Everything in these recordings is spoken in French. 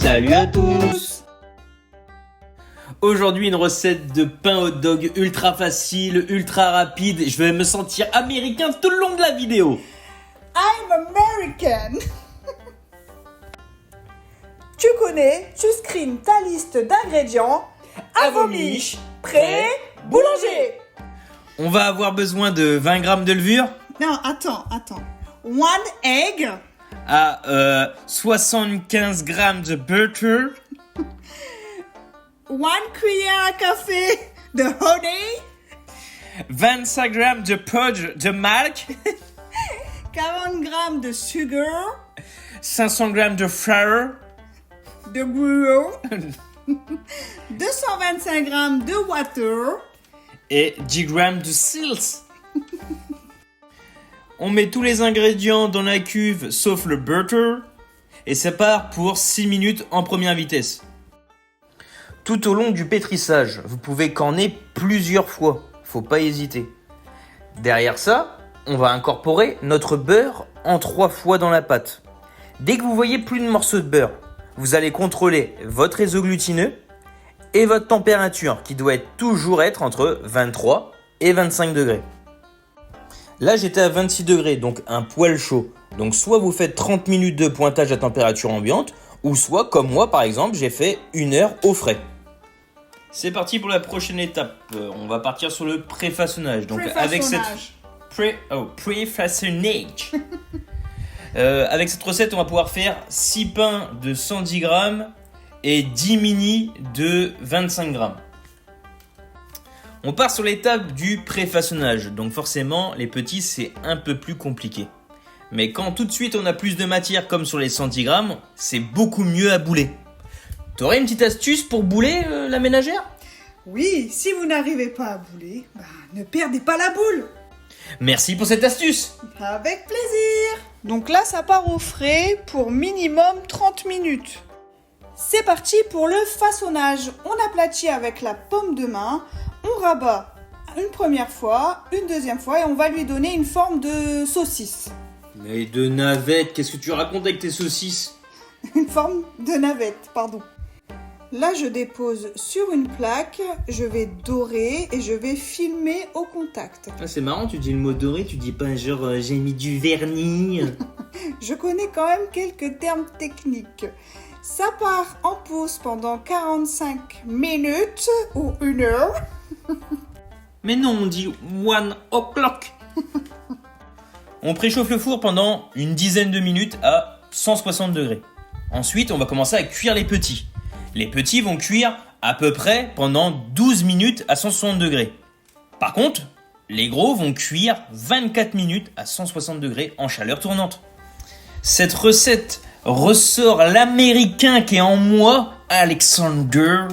Salut à tous! Aujourd'hui, une recette de pain hot dog ultra facile, ultra rapide. Je vais me sentir américain tout le long de la vidéo. I'm American. Tu connais, tu screens ta liste d'ingrédients. À vos miches, prêt, boulanger. On va avoir besoin de 20 grammes de levure. Non, attends. One egg. 75 grammes de butter. 1 cuillère à café de honey. 25 grammes de poudre de marc. 40 grammes de sugar. 500 grammes de flour. De gruau. 225 grammes de water. Et 10 grammes de salt. On met tous les ingrédients dans la cuve sauf le butter et ça part pour 6 minutes en première vitesse. Tout au long du pétrissage, vous pouvez corner plusieurs fois, faut pas hésiter. Derrière ça, on va incorporer notre beurre en 3 fois dans la pâte. Dès que vous voyez plus de morceaux de beurre, vous allez contrôler votre réseau glutineux et votre température qui doit toujours être entre 23 et 25 degrés. Là, j'étais à 26 degrés, donc un poil chaud. Donc soit vous faites 30 minutes de pointage à température ambiante, ou soit, comme moi par exemple, j'ai fait 1 heure au frais. C'est parti pour la prochaine étape. On va partir sur le préfaçonnage. Donc avec cette préfaçonnage. Avec cette recette, on va pouvoir faire 6 pains de 110 grammes et 10 mini de 25 grammes. On part sur l'étape du préfaçonnage, donc forcément les petits c'est un peu plus compliqué. Mais quand tout de suite on a plus de matière comme sur les 110 grammes, c'est beaucoup mieux à bouler. T'aurais une petite astuce pour bouler la ménagère ? Oui, si vous n'arrivez pas à bouler, ne perdez pas la boule. Merci pour cette astuce. Avec plaisir. Donc là ça part au frais pour minimum 30 minutes. C'est parti pour le façonnage. On aplatit avec la paume de main. On rabat une première fois, une deuxième fois et on va lui donner une forme de saucisse. Mais de navette, qu'est-ce que tu racontes avec tes saucisses ? Une forme de navette, pardon. Là, je dépose sur une plaque, je vais dorer et je vais filmer au contact. Ah, c'est marrant, tu dis le mot doré, tu dis pas genre j'ai mis du vernis. Je connais quand même quelques termes techniques. Ça part en pause pendant 45 minutes ou 1 heure. Mais non, on dit 1 o'clock. On préchauffe le four pendant une dizaine de minutes à 160 degrés. Ensuite, on va commencer à cuire les petits. Les petits vont cuire à peu près pendant 12 minutes à 160 degrés. Par contre, les gros vont cuire 24 minutes à 160 degrés en chaleur tournante. Cette recette ressort l'américain qui est en moi, Alexander.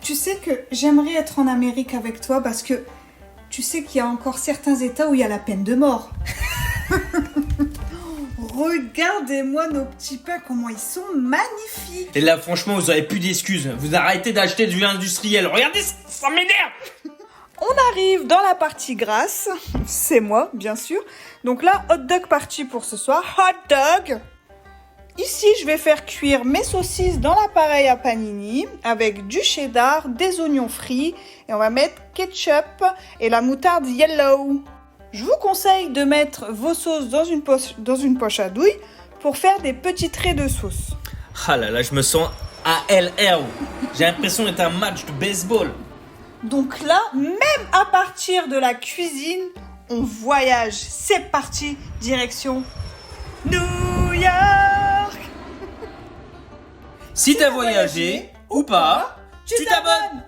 Tu sais que j'aimerais être en Amérique avec toi parce que tu sais qu'il y a encore certains États où il y a la peine de mort. Regardez-moi nos petits pains, comment ils sont magnifiques. Et là, franchement, vous n'avez plus d'excuses. Vous arrêtez d'acheter du industriel. Regardez, ça m'énerve. On arrive dans la partie grasse. C'est moi, bien sûr. Donc là, hot dog parti pour ce soir. Hot dog. Ici, je vais faire cuire mes saucisses dans l'appareil à panini avec du cheddar, des oignons frits et on va mettre ketchup et la moutarde yellow. Je vous conseille de mettre vos sauces dans une poche à douille pour faire des petits traits de sauce. Ah là là, je me sens ALR. J'ai l'impression d'être un match de baseball. Donc là, même à partir de la cuisine, on voyage. C'est parti, direction New York. Si t'as voyagé ou pas, tu t'abonnes.